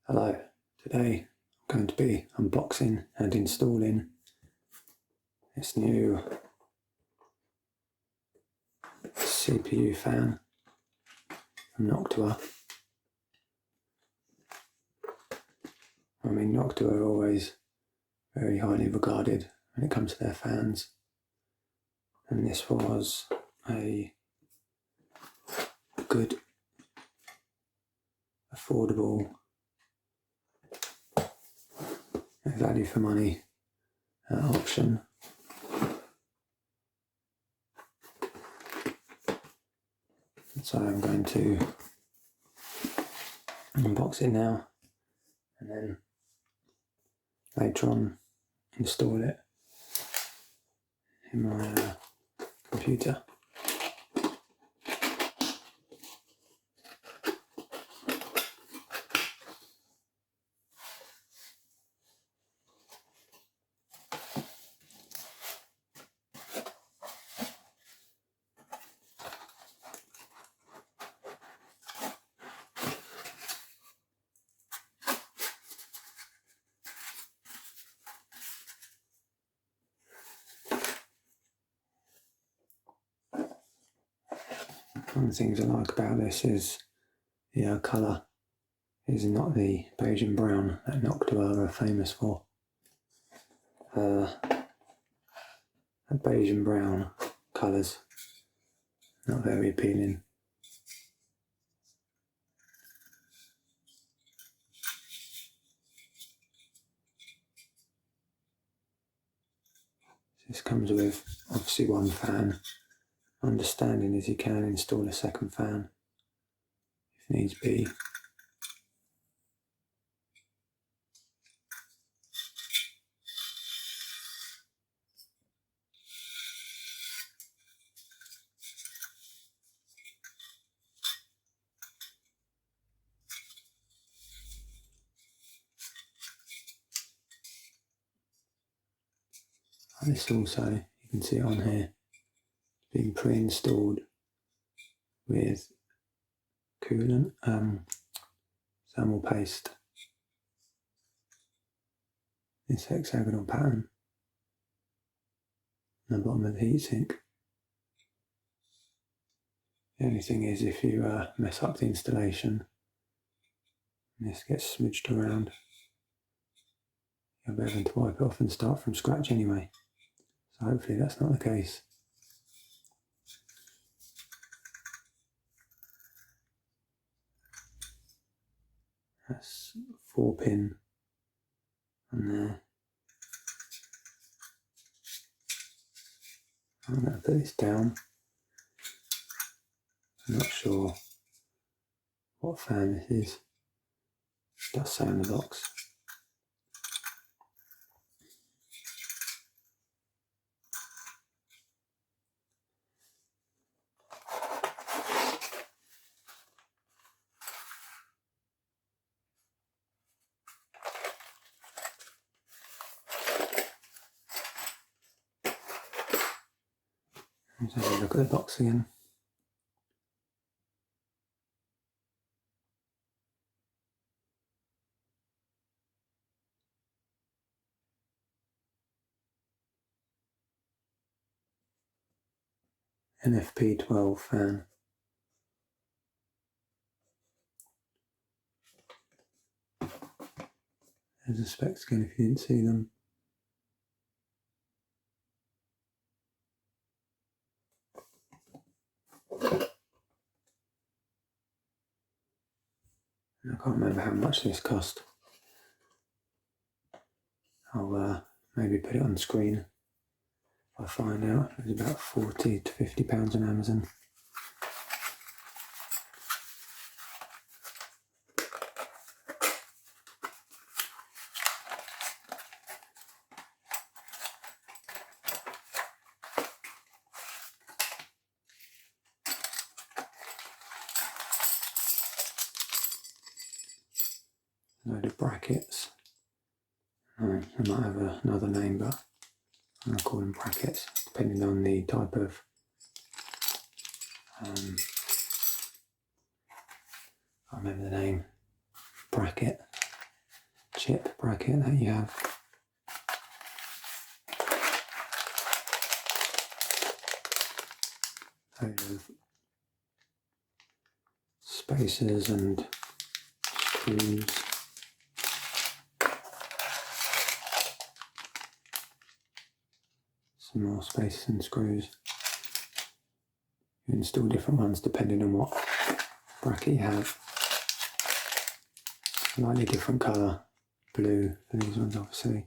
Hello, today I'm going to be unboxing and installing this new CPU fan from Noctua. I mean, Noctua are always very highly regarded when it comes to their fans, and this was a good, affordable, value for money option. So I'm going to unbox it now and then later on install it in my computer. One of the things I like about this is the colour is not the beige and brown that Noctua are famous for. That beige and brown colours not very appealing. This comes with obviously one fan. Understanding is you can install a second fan if needs be. And this also, you can see it on here, being pre-installed with coolant, thermal paste, this hexagonal pattern on the bottom of the heatsink. The only thing is, if you mess up the installation and this gets smudged around, you'll be having to wipe it off and start from scratch anyway. So hopefully that's not the case. That's 4-pin on there. I'm going to put this down. I'm not sure what fan this is. It does say on the box. Let's have a look at the box again. NFP12 fan. There's the specs again if you didn't see them. I can't remember how much this cost. I'll maybe put it on screen if I find out. It was about £40 to £50 on Amazon. Load of brackets. I might have another name, but I'm going to call them brackets, depending on the type of I can't remember the name, bracket. chip bracket that you have. Of spacers and screws. Some more spacers and screws. You install different ones depending on what bracket you have. Slightly different colour, blue for these ones obviously.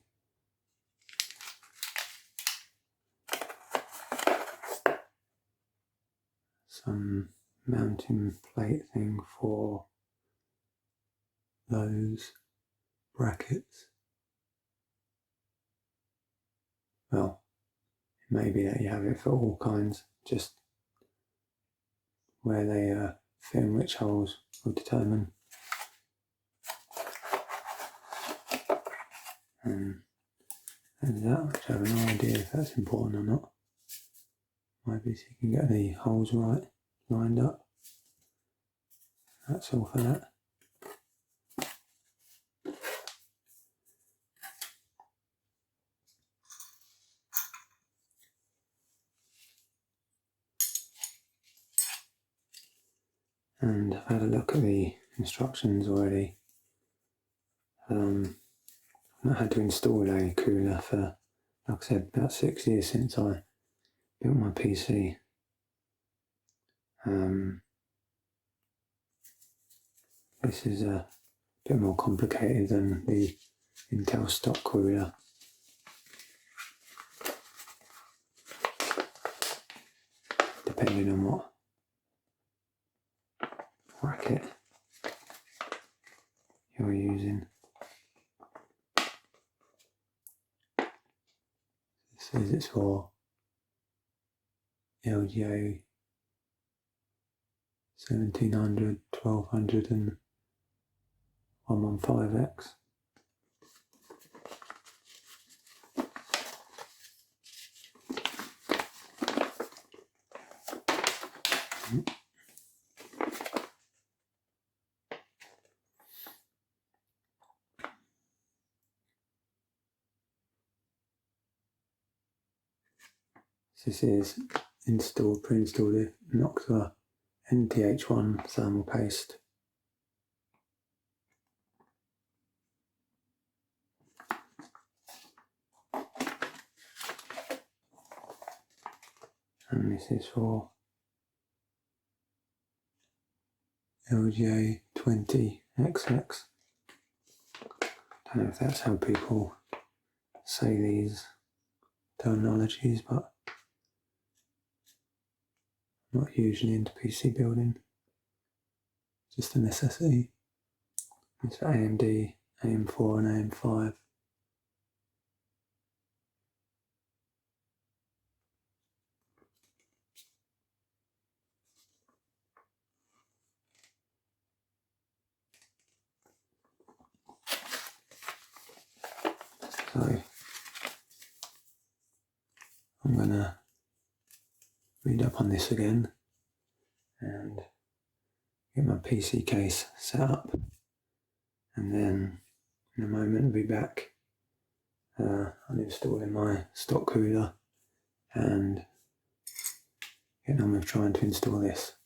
Some mounting plate thing for those brackets. Well, it may be that you have it for all kinds, just where they fit in which holes will determine. And that, which I have no idea if that's important or not. Maybe so you can get the holes right, lined up. That's all for that. And I've had a look at the instructions already. I've not had to install a cooler for, like I said, about 6 years since I built my PC. This is a bit more complicated than the Intel stock cooler. Depending on what bracket you're using. It says it's for LGA 1700, 1200 and 115X. This is pre-installed Noctua NTH1 thermal paste. And this is for LGA 20XX. Don't know if that's how people say these terminologies, but I'm not usually into PC building. Just a necessity. It's for AMD, AM4 and AM5. So I'm going to read up on this again and get my PC case set up, and then in a moment I'll be back uninstalling my stock cooler and getting on with trying to install this.